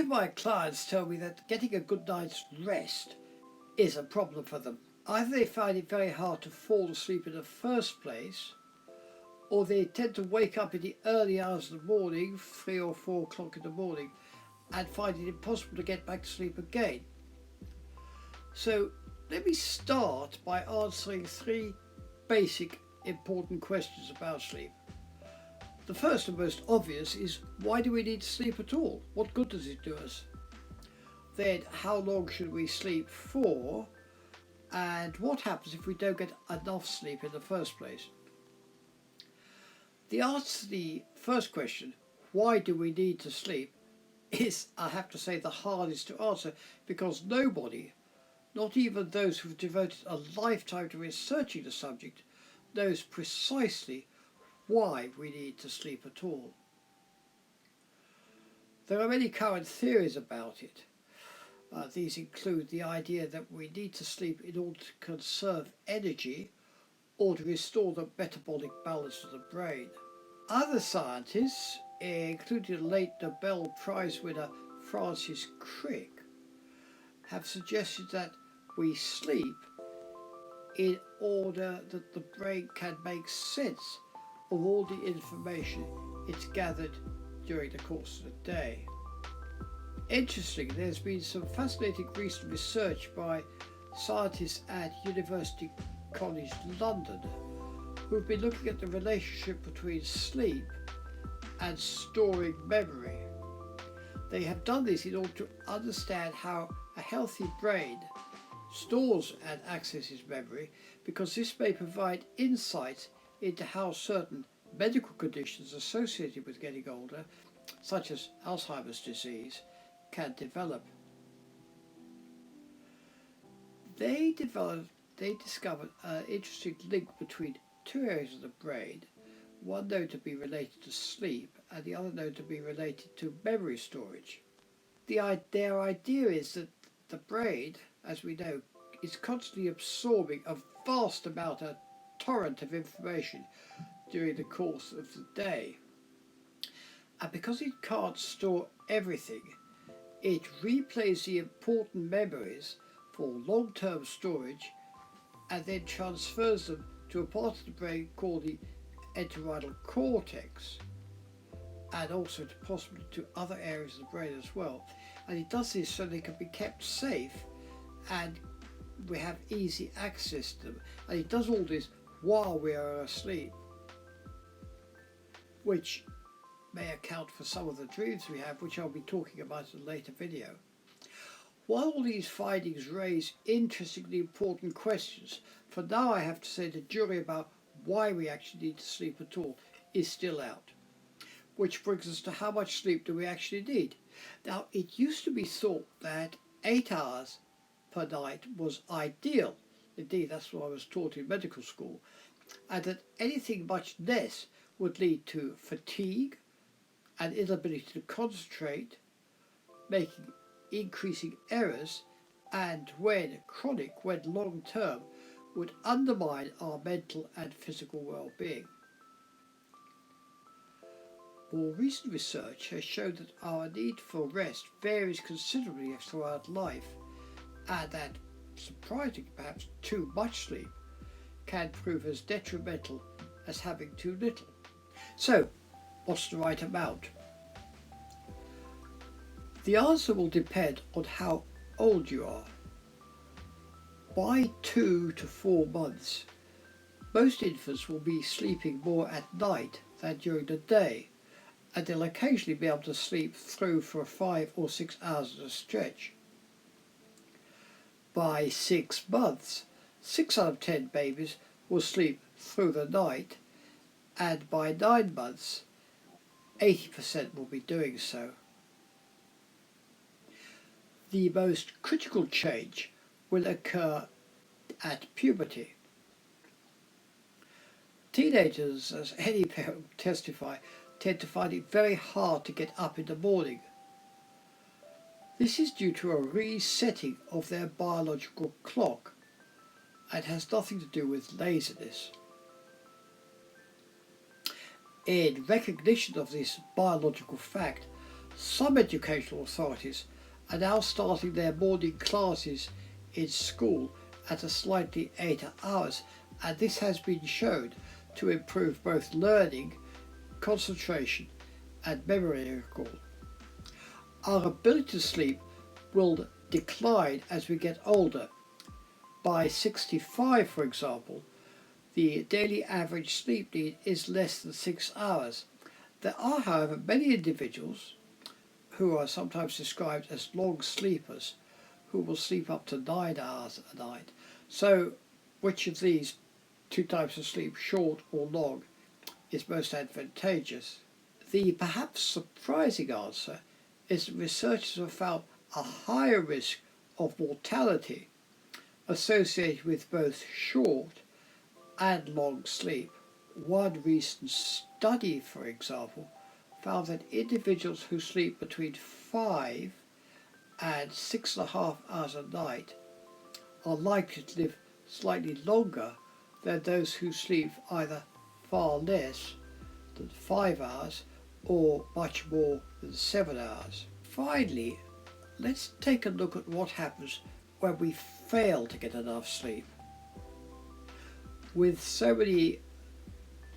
of my clients tell me that getting a good night's rest is a problem for them. Either they find it very hard to fall asleep in the first place, or they tend to wake up in the early hours of the morning, 3 or 4 o'clock in the morning, and find it impossible to get back to sleep again. So let me start by answering 3 basic important questions about sleep. The first and most obvious is, why do we need to sleep at all? What good does it do us? Then, how long should we sleep for? And what happens if we don't get enough sleep in the first place? The answer to the first question, why do we need to sleep, is, I have to say, the hardest to answer, because nobody, not even those who've devoted a lifetime to researching the subject, knows precisely why we need to sleep at all. There are many current theories about it. These include the idea that we need to sleep in order to conserve energy or to restore the metabolic balance of the brain. Other scientists, including the late Nobel Prize winner Francis Crick, have suggested that we sleep in order that the brain can make sense of all the information it's gathered during the course of the day. Interestingly, there's been some fascinating recent research by scientists at University College London who've been looking at the relationship between sleep and storing memory. They have done this in order to understand how a healthy brain stores and accesses memory, because this may provide insight into how certain medical conditions associated with getting older, such as Alzheimer's disease, can develop. They discovered an interesting link between 2 areas of the brain, one known to be related to sleep and the other known to be related to memory storage. Their idea is that the brain, as we know, is constantly absorbing a vast amount, a torrent of information during the course of the day. And because it can't store everything, it replays the important memories for long-term storage and then transfers them to a part of the brain called the entorhinal cortex, and also possibly to other areas of the brain as well. And it does this so they can be kept safe and we have easy access to them. And it does all this while we are asleep, which may account for some of the dreams we have, which I'll be talking about in a later video. While all these findings raise interestingly important questions, for now I have to say the jury about why we actually need to sleep at all is still out. Which brings us to, how much sleep do we actually need? Now, it used to be thought that 8 hours per night was ideal. Indeed, that's what I was taught in medical school. And that anything much less would lead to fatigue and inability to concentrate, making increasing errors, and when chronic, when long term, would undermine our mental and physical well-being. More recent research has shown that our need for rest varies considerably throughout life, and that, surprisingly perhaps, too much sleep can prove as detrimental as having too little. So, what's the right amount? The answer will depend on how old you are. By 2 to 4 months, most infants will be sleeping more at night than during the day, and they'll occasionally be able to sleep through for 5 or 6 hours at a stretch. By 6 months, 6 out of 10 babies will sleep through the night, and by 9 months, 80% will be doing so. The most critical change will occur at puberty. Teenagers, as any parent will testify, tend to find it very hard to get up in the morning. This is due to a resetting of their biological clock and has nothing to do with laziness. In recognition of this biological fact, Some educational authorities are now starting their morning classes in school at a slightly later hours, and this has been shown to improve both learning, concentration and memory recall. Our ability to sleep will decline as we get older. By 65, for example, the daily average sleep need is less than 6 hours. There are, however, many individuals who are sometimes described as long sleepers who will sleep up to 9 hours a night. So, which of these two types of sleep, short or long, is most advantageous? The perhaps surprising answer is that researchers have found a higher risk of mortality associated with both short and long sleep. One recent study, for example, found that individuals who sleep between 5 and 6.5 hours a night are likely to live slightly longer than those who sleep either far less than 5 hours or much more than 7 hours. Finally, let's take a look at what happens when we fail to get enough sleep. With so many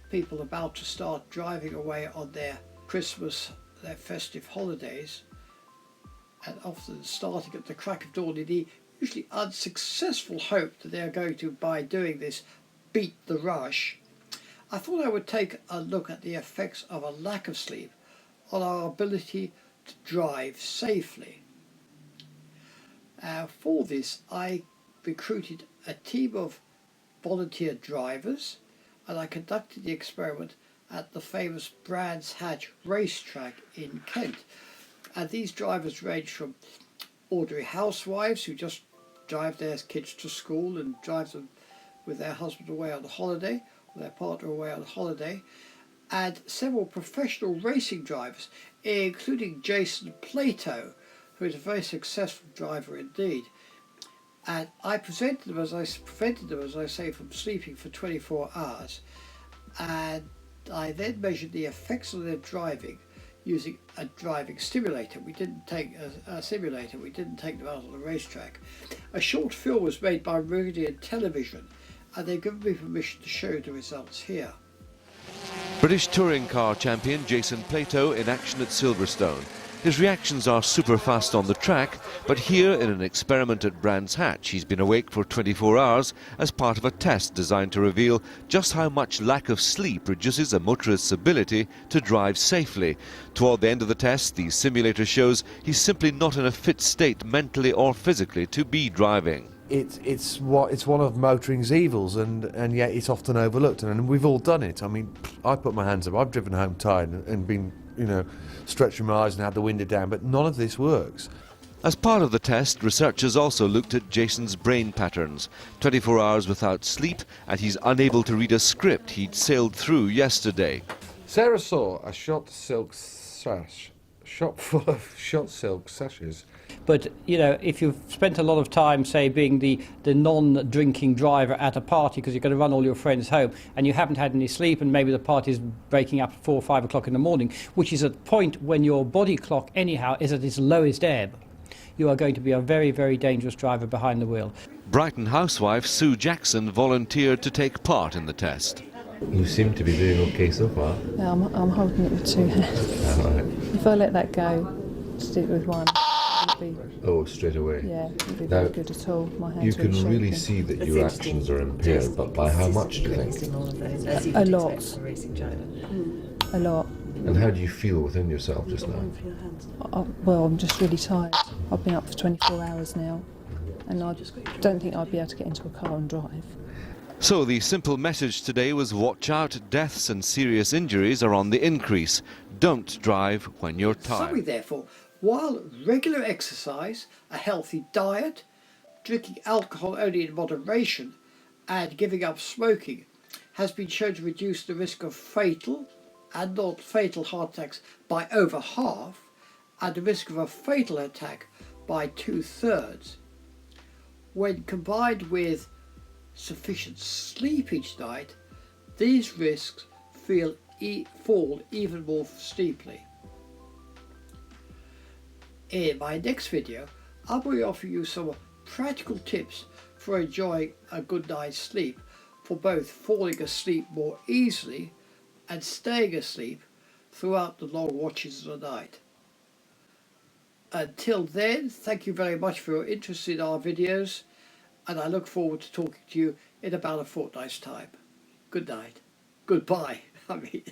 people about to start driving away on their Christmas, their festive holidays, and often starting at the crack of dawn in the usually unsuccessful hope that they are going to, by doing this, beat the rush, I thought I would take a look at the effects of a lack of sleep on our ability to drive safely. For this, I recruited a team of volunteer drivers, and I conducted the experiment at the famous Brands Hatch racetrack in Kent. And these drivers range from ordinary housewives who just drive their kids to school and drive them with their husband away on holiday, or their partner away on holiday, and several professional racing drivers, including Jason Plato, who is a very successful driver indeed. And I prevented them, as I say, from sleeping for 24 hours. And I then measured the effects of their driving using a driving simulator. We didn't take a simulator, we didn't take them out on the racetrack. A short film was made by Meridian Television, and they've given me permission to show the results here. British touring car champion Jason Plato in action at Silverstone. His reactions are super fast on the track, but here in an experiment at Brands Hatch, he's been awake for 24 hours as part of a test designed to reveal just how much lack of sleep reduces a motorist's ability to drive safely. Toward the end of the test, the simulator shows he's simply not in a fit state mentally or physically to be driving. It's one of motoring's evils, and yet it's often overlooked, and we've all done it. I mean, I put my hands up. I've driven home tired and been, stretching my eyes and had the window down, but none of this works. As part of the test, researchers also looked at Jason's brain patterns. 24 hours without sleep, and he's unable to read a script he'd sailed through yesterday. Sarah saw a shot silk sash, shop full of shot silk sashes. But, if you've spent a lot of time, say, being the non-drinking driver at a party because you're going to run all your friends home and you haven't had any sleep and maybe the party's breaking up at 4 or 5 o'clock in the morning, which is a point when your body clock, anyhow, is at its lowest ebb, you are going to be a very, very dangerous driver behind the wheel. Brighton housewife Sue Jackson volunteered to take part in the test. You seem to be doing okay so far. Yeah, I'm holding it with 2 hands. All right. If I let that go, stick with one. Oh, straight away. Yeah, it wouldn't be Now, very good at all. My hands You can shaking. really see that your actions are impaired, but by how much do you think? A lot. A lot. And how do you feel within yourself just now? Well, I'm just really tired. I've been up for 24 hours now, and I just don't think I'd be able to get into a car and drive. So the simple message today was watch out, deaths and serious injuries are on the increase. Don't drive when you're tired. Summary, therefore, while regular exercise, a healthy diet, drinking alcohol only in moderation, and giving up smoking has been shown to reduce the risk of fatal and non-fatal heart attacks by over half, and the risk of a fatal attack by 2/3. When combined with sufficient sleep each night, these risks fall even more steeply. In my next video, I will offer you some practical tips for enjoying a good night's sleep, for both falling asleep more easily and staying asleep throughout the long watches of the night. Until then, thank you very much for your interest in our videos, and I look forward to talking to you in about a fortnight's time. Good night. Goodbye. I mean.